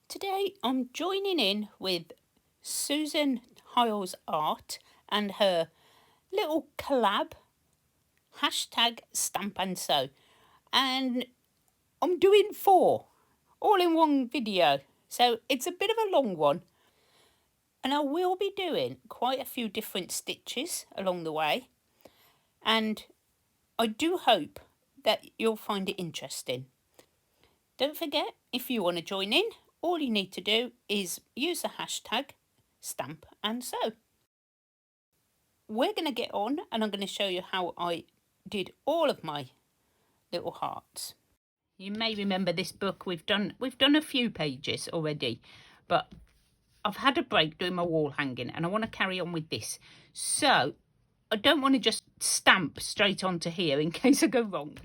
Today I'm joining in with Susan Hiles Art and her little collab hashtag stamp and sew, and I'm doing 4 all in one video, so it's a bit of a long one, and I will be doing quite a few different stitches along the way, and I do hope that you'll find it interesting. Don't forget, if you want to join in, all you need to do is use the hashtag stamp and sew. We're going to get on and I'm going to show you how I did all of my little hearts. You may remember this book. We've done a few pages already, but I've had a break doing my wall hanging and I want to carry on with this. So I don't want to just stamp straight onto here in case I go wrong.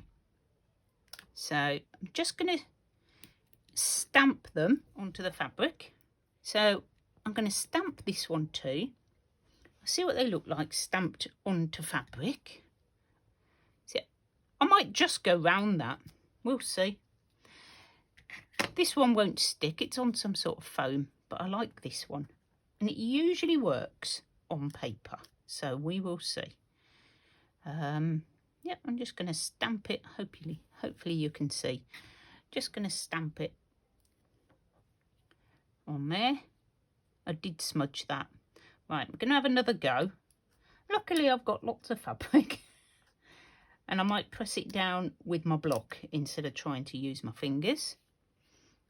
So I'm just going to stamp them onto the fabric. So I'm going to stamp this one too. See what they look like stamped onto fabric. See, I might just go round that. We'll see. This one won't stick. It's on some sort of foam, but I like this one. And it usually works on paper. So we will see. Yeah, I'm just going to stamp it. Hopefully you can see. Just going to stamp it on there. I did smudge that. Right, I'm going to have another go. Luckily I've got lots of fabric. And I might press it down with my block instead of trying to use my fingers.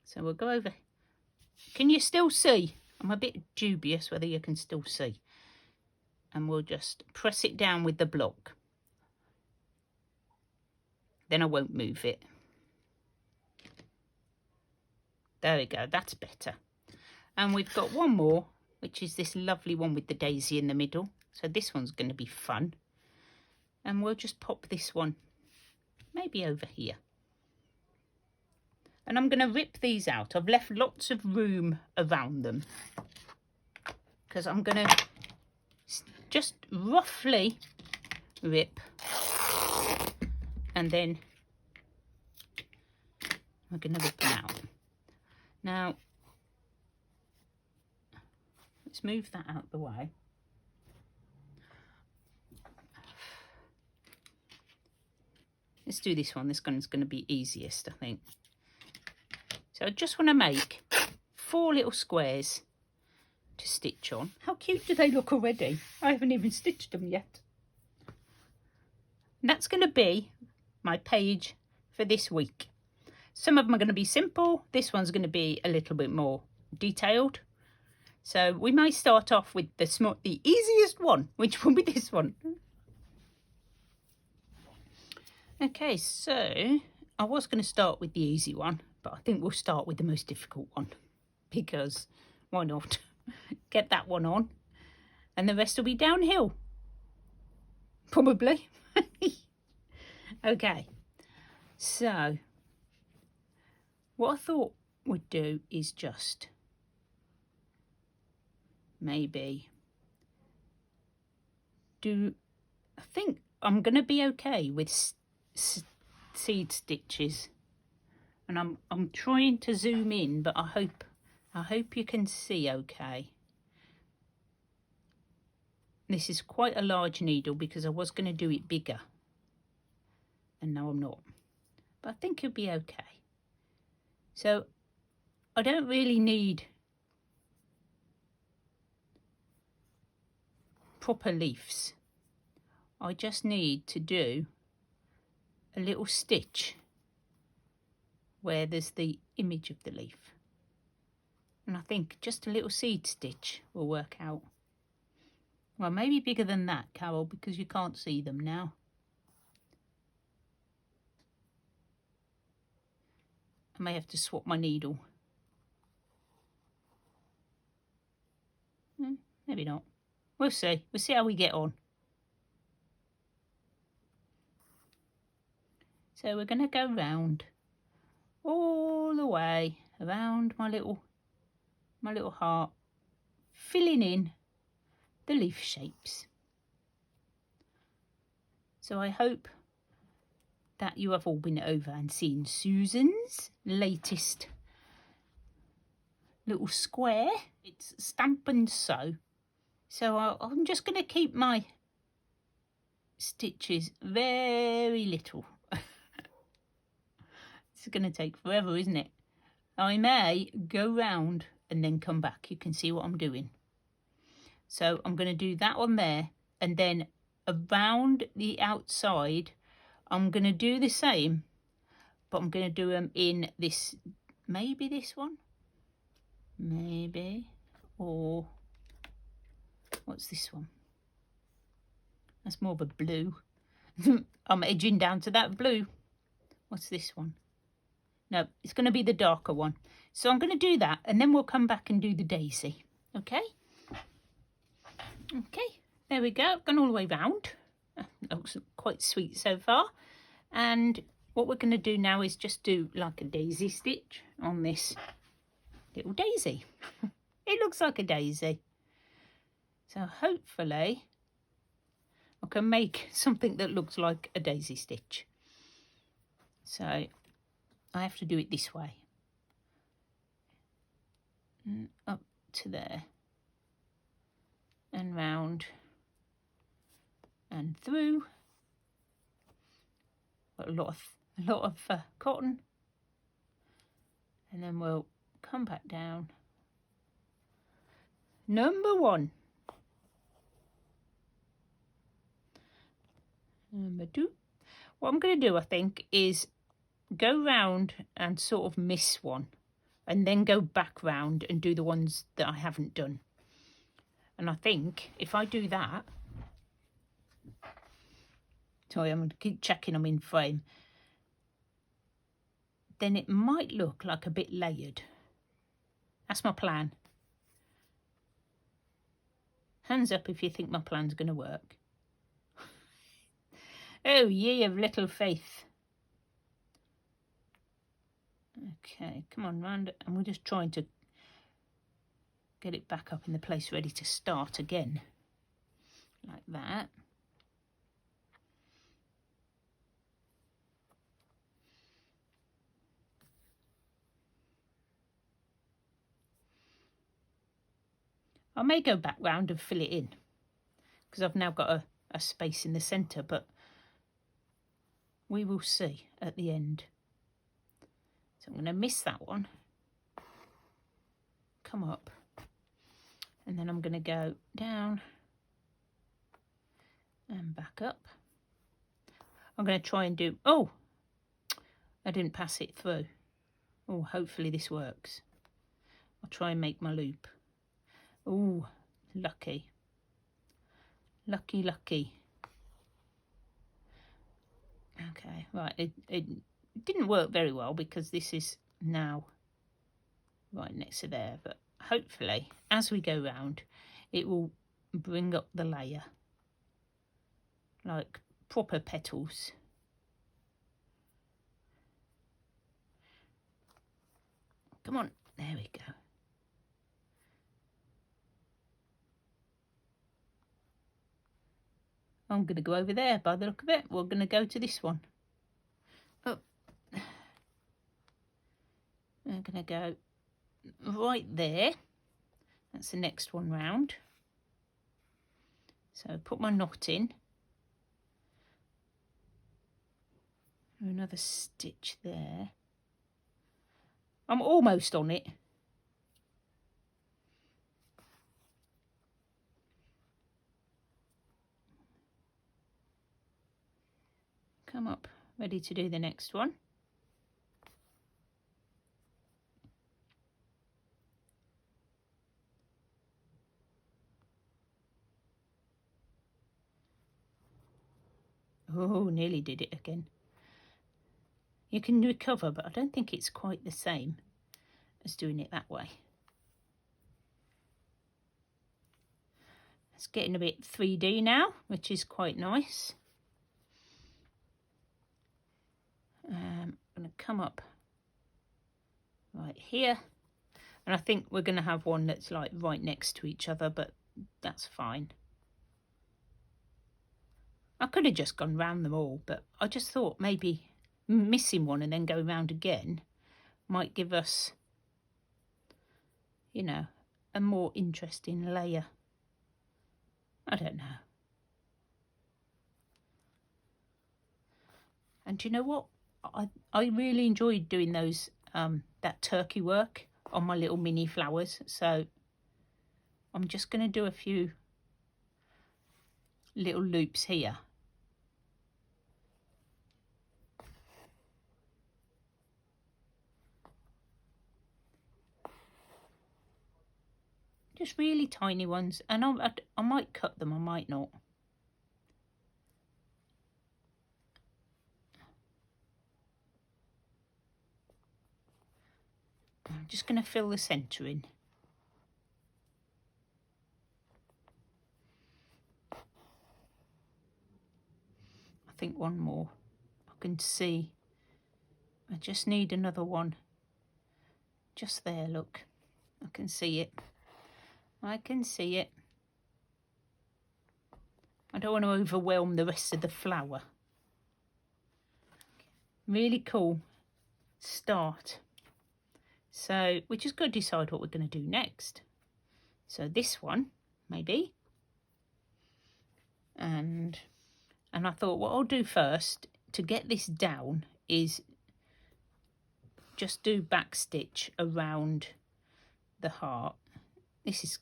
So we'll go over. Can you still see? I'm a bit dubious whether you can still see. And we'll just press it down with the block. Then I won't move it. There we go, that's better. And we've got one more, which is this lovely one with the daisy in the middle. So this one's going to be fun. And we'll just pop this one maybe over here. And I'm going to rip these out. I've left lots of room around them because I'm going to just roughly rip, and then I'm going to rip them out. Now, let's move that out of the way. Let's do this one. This one's going to be easiest, I think. So I just want to make 4 little squares to stitch on. How cute do they look already? I haven't even stitched them yet. And that's going to be my page for this week. Some of them are going to be simple. This one's going to be a little bit more detailed. So we may start off with the easiest one, which will be this one. Okay, so I was going to start with the easy one, but I think we'll start with the most difficult one, because why not? Get that one on, and the rest will be downhill. Probably. Okay, so what I thought we'd do is just maybe do, I think I'm going to be okay with seed stitches, and I'm trying to zoom in, but I hope you can see okay. This is quite a large needle because I was going to do it bigger, and now I'm not, but I think it'll be okay. So I don't really need proper leaves. I just need to do a little stitch where there's the image of the leaf, and I think just a little seed stitch will work out. Well, maybe bigger than that, Carol, because you can't see them now. I may have to swap my needle. Maybe not. We'll see. We'll see how we get on. So we're going to go round all the way around my little heart, filling in the leaf shapes. So I hope that you have all been over and seen Susan's latest little square. It's Stamp and Sew. So I'm just going to keep my stitches very little. It's going to take forever, isn't it? I may go round and then come back. You can see what I'm doing. So I'm going to do that one there, and then around the outside I'm going to do the same, but I'm going to do them in this, maybe this one, maybe, or what's this one? That's more of a blue. I'm edging down to that blue. What's this one? No, it's going to be the darker one. So I'm going to do that, and then we'll come back and do the daisy. Okay? Okay, there we go. Gone all the way round. That looks quite sweet so far. And what we're going to do now is just do like a daisy stitch on this little daisy. It looks like a daisy. So hopefully I can make something that looks like a daisy stitch. So I have to do it this way. And up to there. And round and through. Got a lot of cotton, and then we'll come back down. Number 1. Number 2. What I'm going to do, I think, is go round and sort of miss one, and then go back round and do the ones that I haven't done. And I think if I do that, sorry, I'm going to keep checking I'm in frame, then it might look like a bit layered. That's my plan. Hands up if you think my plan's going to work. Oh, ye of little faith. Okay, come on, round, and we're just trying to get it back up in the place ready to start again, like that. I may go back round and fill it in, because I've now got a space in the centre, but we will see at the end. So I'm going to miss that one, come up, and then I'm going to go down and back up. I'm going to try and do, oh, I didn't pass it through. Oh, hopefully this works. I'll try and make my loop. Oh, lucky. Lucky, lucky. Okay, right, it didn't work very well because this is now right next to there, but hopefully as we go round it will bring up the layer like proper petals. Come on, there we go. I'm going to go over there by the look of it. We're going to go to this one. Oh. I'm going to go right there. That's the next one round. So put my knot in. Another stitch there. I'm almost on it. Come up, ready to do the next one. Oh, nearly did it again. You can recover, but I don't think it's quite the same as doing it that way. It's getting a bit 3D now, which is quite nice. I'm going to come up right here, and I think we're going to have one that's like right next to each other, but that's fine. I could have just gone round them all, but I just thought maybe missing one and then going round again might give us you know, a more interesting layer. I don't know. And do you know what? I really enjoyed doing those that turkey work on my little mini flowers. So I'm just going to do a few little loops here. Just really tiny ones, and I might cut them, I might not. I'm just going to fill the centre in. I think one more. I can see. I just need another one. Just there, look. I can see it. I can see it. I don't want to overwhelm the rest of the flower. Really cool start. So we just got to decide what we're going to do next. So this one, maybe. And I thought what I'll do first to get this down is just do back stitch around the heart. This is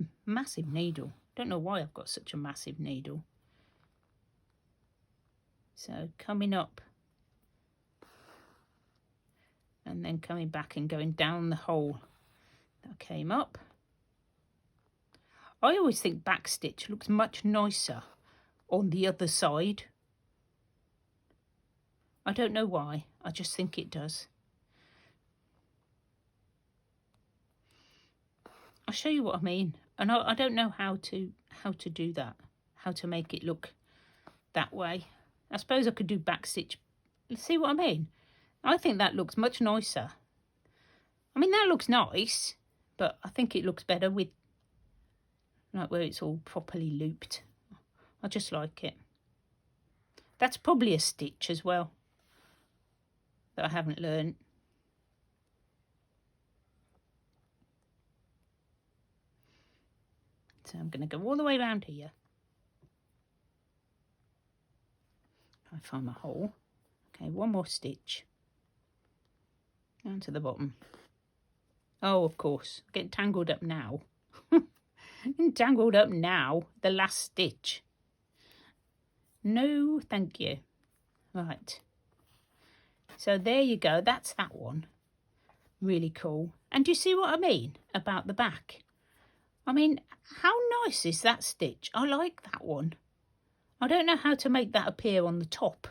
a massive needle. Don't know why I've got such a massive needle. So coming up and then coming back and going down the hole that came up. I always think back stitch looks much nicer on the other side. I don't know why, I just think it does. I'll show you what I mean, and I don't know how to do that, how to make it look that way. I suppose I could do back stitch. See what I mean? I think that looks much nicer. I mean, that looks nice, but I think it looks better with like where it's all properly looped. I just like it. That's probably a stitch as well that I haven't learned. So I'm going to go all the way around here. I find my hole. Okay, one more stitch. Down to the bottom. Oh, of course, get tangled up now. Tangled up now, the last stitch. No, thank you. Right. So there you go, that's that one. Really cool. And do you see what I mean about the back? I mean, how nice is that stitch? I like that one. I don't know how to make that appear on the top.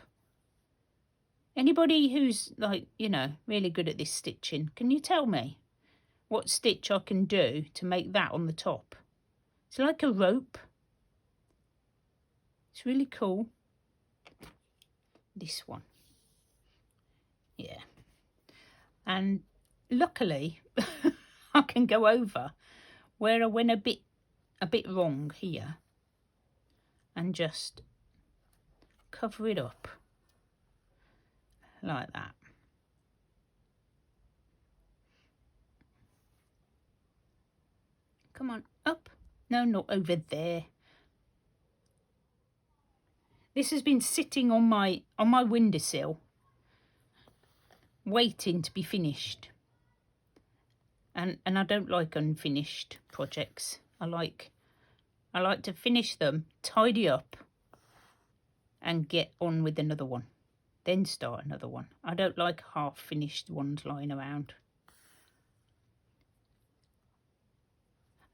Anybody who's like, you know, really good at this stitching, can you tell me what stitch I can do to make that on the top? It's like a rope. It's really cool. This one. Yeah. And luckily, I can go over where I went a bit wrong here and just cover it up like that. Come on, up. No, not over there. This has been sitting on my windowsill waiting to be finished. And I don't like unfinished projects. I like to finish them, tidy up, and get on with another one. Then start another one. I don't like half-finished ones lying around.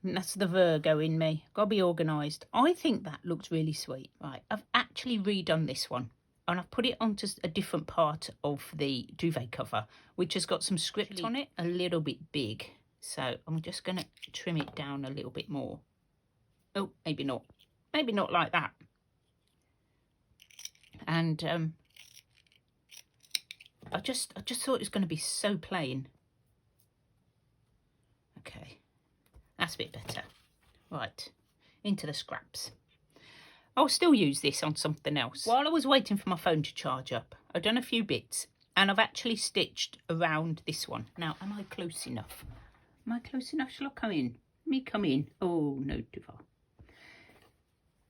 And that's the Virgo in me. Got to be organised. I think that looks really sweet. Right, I've actually redone this one. And I've put it onto a different part of the duvet cover, which has got some script on it, a little bit big. So I'm just going to trim it down a little bit more. Oh, maybe not. Maybe not like that. And I just thought it was going to be so plain. Okay, that's a bit better. Right, into the scraps. I'll still use this on something else. While I was waiting for my phone to charge up, I've done a few bits and I've actually stitched around this one. Now, am I close enough? Am I close enough? Shall I come in? Let me come in. Oh, no, too far.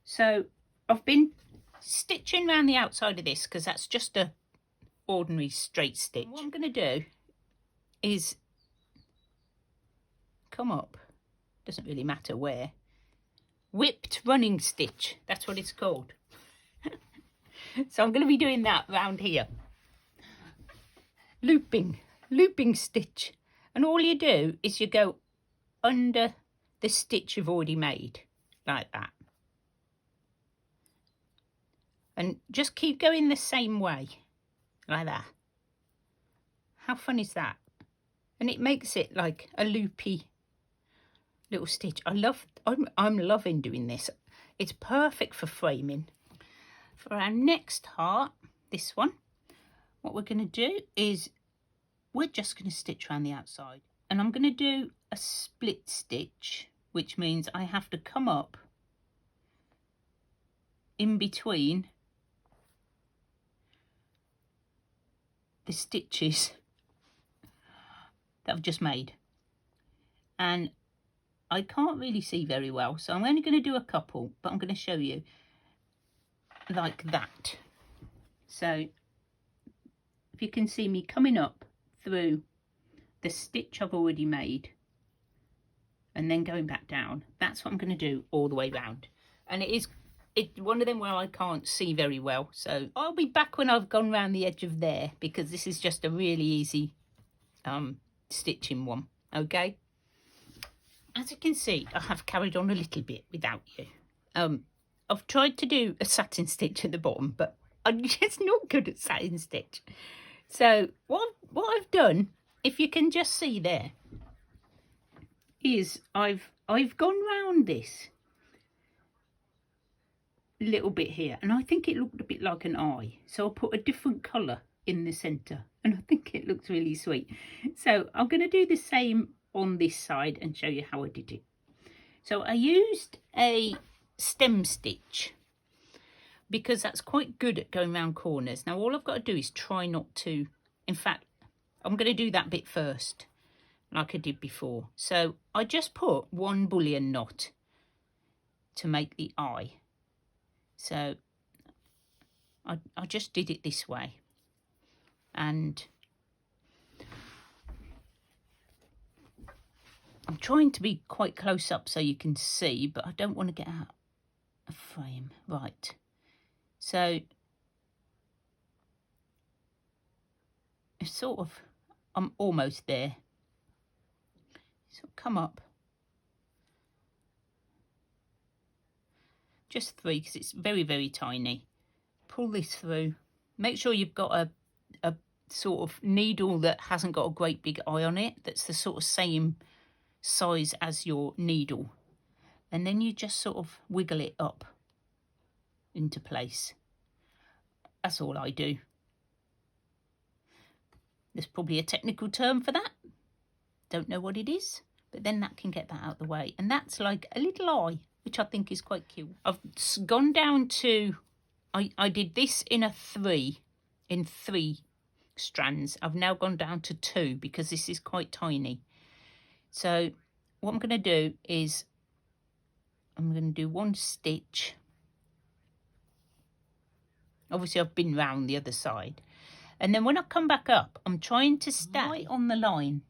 So I've been stitching around the outside of this because that's just a ordinary straight stitch. What I'm going to do is come up, doesn't really matter where, whipped running stitch, that's what it's called. So I'm going to be doing that round here, looping stitch, and all you do is you go under the stitch you've already made like that, and just keep going the same way like that. How fun is that? And it makes it like a loopy little stitch. I'm loving doing this. It's perfect for framing. For our next heart, this one, what we're going to do is we're just going to stitch around the outside, and I'm going to do a split stitch, which means I have to come up in between the stitches that I've just made, and I can't really see very well, so I'm only going to do a couple, but I'm going to show you like that. So if you can see me coming up through the stitch I've already made and then going back down, that's what I'm going to do all the way round. And it's one of them where I can't see very well, so I'll be back when I've gone round the edge of there, because this is just a really easy stitching one. Okay, as you can see, I have carried on a little bit without you. I've tried to do a satin stitch at the bottom, but I'm just not good at satin stitch. So what I've done, if you can just see there, is I've gone round this little bit here, and I think it looked a bit like an eye, so I put a different colour in the centre, and I think it looks really sweet. So I'm going to do the same on this side and show you how I did it. So I used a stem stitch because that's quite good at going round corners. Now all I've got to do is try not to, in fact I'm going to do that bit first like I did before. So I just put one bullion knot to make the eye. So I just did it this way, and I'm trying to be quite close up so you can see, but I don't want to get out of frame. Right, so it's sort of, I'm almost there. So come up just 3 because it's very, very tiny. Pull this through. Make sure you've got a sort of needle that hasn't got a great big eye on it, that's the sort of same size as your needle, and then you just sort of wiggle it up into place. That's all I do. There's probably a technical term for that, don't know what it is, but then that can get that out of the way, and that's like a little eye, which I think is quite cute. I've gone down to, I did this in 3 strands. I've now gone down to 2 because this is quite tiny. So what I'm going to do is I'm going to do 1 stitch. Obviously I've been round the other side, and then when I come back up, I'm trying to stay right on the line,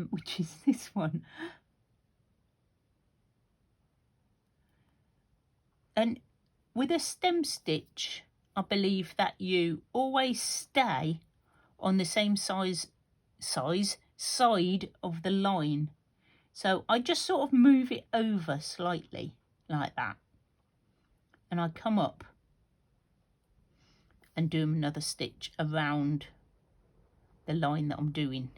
which is this one. And with a stem stitch, I believe that you always stay on the same side of the line. So I just sort of move it over slightly like that, and I come up and do another stitch around the line that I'm doing,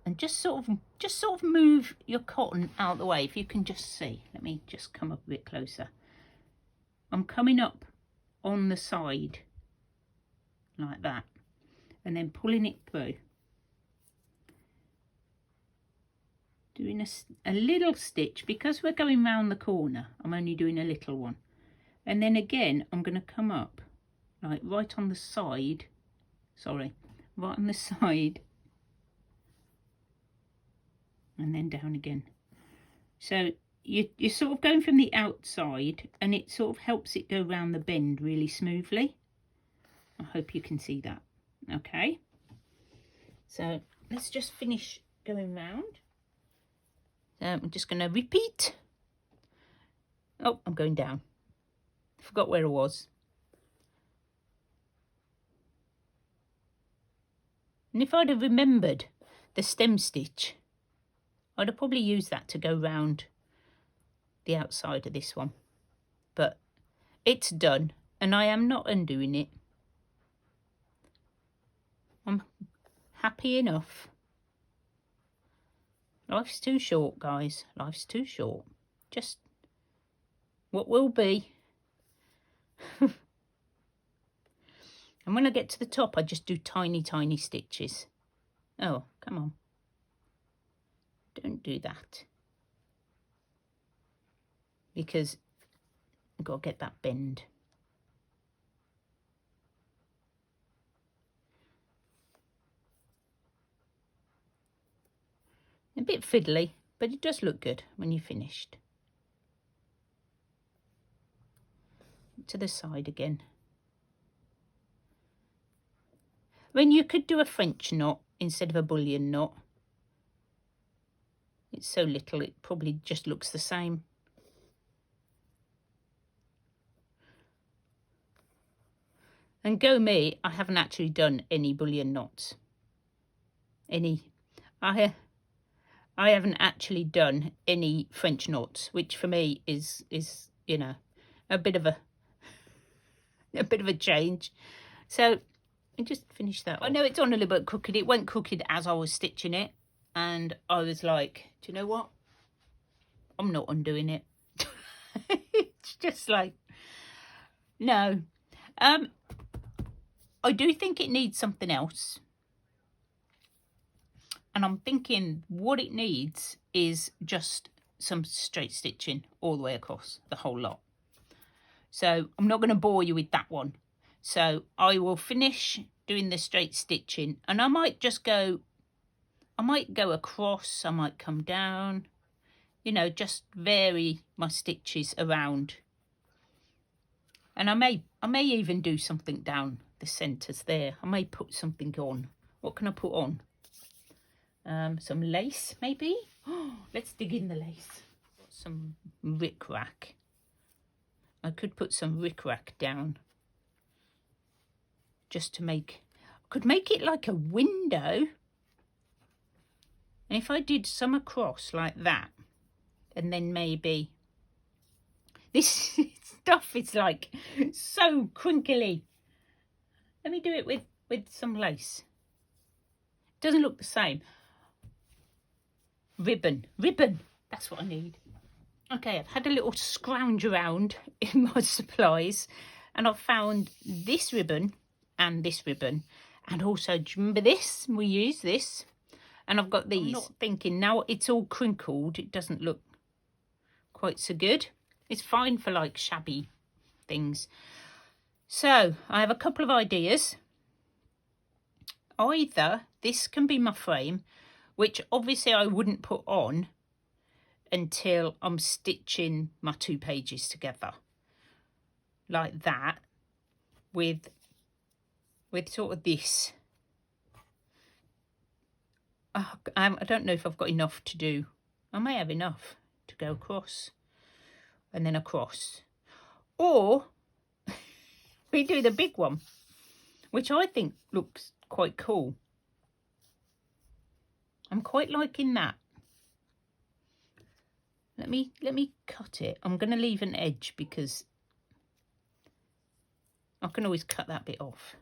and just sort of move your cotton out of the way. If you can just see, let me just come up a bit closer. I'm coming up on the side like that, and then pulling it through, doing a little stitch. Because we're going round the corner, I'm only doing a little one, and then again I'm going to come up like right on the side, sorry, right on the side, and then down again. So you're sort of going from the outside, and it sort of helps it go round the bend really smoothly. I hope you can see that. Okay, so let's just finish going round. So I'm just going to repeat. Oh, I'm going down. Forgot where I was. And if I'd have remembered the stem stitch, I'd have probably used that to go round the outside of this one. But it's done, and I am not undoing it. I'm happy enough. Life's too short, guys. Life's too short. Just what will be. And when I get to the top, I just do tiny, tiny stitches. Oh, come on. Don't do that. Because I've got to get that bend. A bit fiddly, but it does look good when you're finished. To the side again. I mean, you could do a French knot instead of a bullion knot. It's so little, it probably just looks the same. And go me, I haven't actually done any bullion knots. I haven't actually done any French knots, which for me is you know, a bit of a change. So I just finished that off. I know it's on a little bit crooked. It went crooked as I was stitching it, and I was like, do you know what? I'm not undoing it. It's just like, no. I do think it needs something else. And I'm thinking what it needs is just some straight stitching all the way across the whole lot. So I'm not going to bore you with that one. So I will finish doing the straight stitching, and I might just go, I might go across, I might come down, you know, just vary my stitches around. And I may even do something down the centres there. I may put something on. What can I put on? Some lace, maybe? Oh, let's dig in the lace. Some rickrack. I could put some rickrack down. Just to make... I could make it like a window. And if I did some across like that, and then maybe... This stuff is like so crinkly. Let me do it with some lace. Doesn't look the same. Ribbon, that's what I need. Okay, I've had a little scrounge around in my supplies, and I've found this ribbon and this ribbon, and also, do you remember this? We use this, and I've got these. I'm not thinking, now it's all crinkled, it doesn't look quite so good. It's fine for like shabby things. So I have a couple of ideas. Either this can be my frame, which obviously I wouldn't put on until I'm stitching my 2 pages together, like that, with sort of this. Oh, I don't know if I've got enough to do. I may have enough to go across and then across, or we do the big one, which I think looks quite cool. I'm quite liking that. Let me cut it. I'm going to leave an edge because I can always cut that bit off.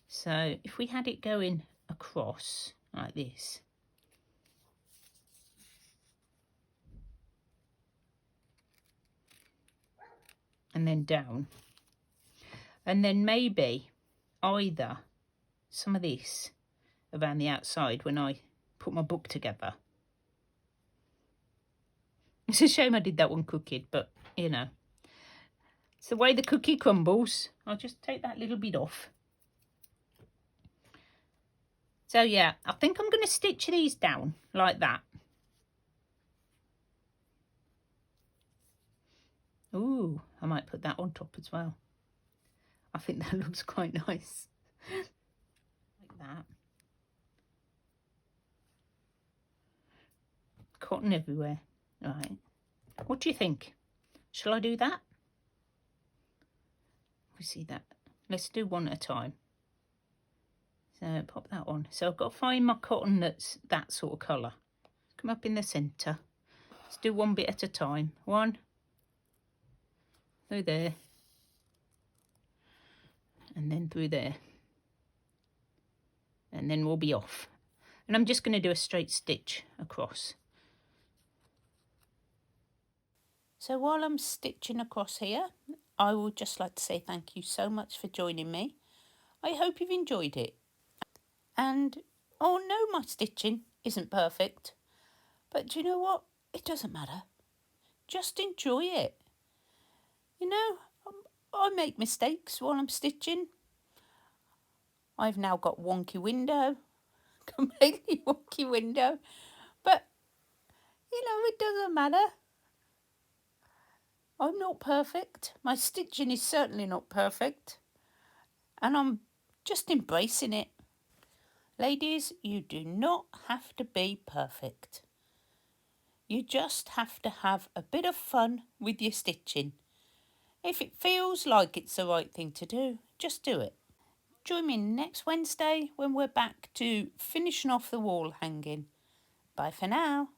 So if we had it going across like this, and then down, and then maybe either some of this around the outside when I put my book together. It's a shame I did that one crooked, but you know, It's the way the cookie crumbles. I'll just take that little bit off. So yeah, I think I'm going to stitch these down like that. Ooh, I might put that on top as well. I think that looks quite nice. Like that. Cotton everywhere. Right. What do you think? Shall I do that? We see that. Let's do one at a time. So pop that on. So I've got to find my cotton that's that sort of colour. Come up in the centre. Let's do one bit at a time. One. Through there. And then through there. And then we'll be off. And I'm just going to do a straight stitch across. So while I'm stitching across here, I would just like to say thank you so much for joining me. I hope you've enjoyed it. And oh no, my stitching isn't perfect. But do you know what? It doesn't matter. Just enjoy it. You know, I make mistakes while I'm stitching. I've now got wonky window, completely wonky window. But, you know, it doesn't matter. I'm not perfect. My stitching is certainly not perfect. And I'm just embracing it. Ladies, you do not have to be perfect. You just have to have a bit of fun with your stitching. If it feels like it's the right thing to do, just do it. Join me next Wednesday when we're back to finishing off the wall hanging. Bye for now.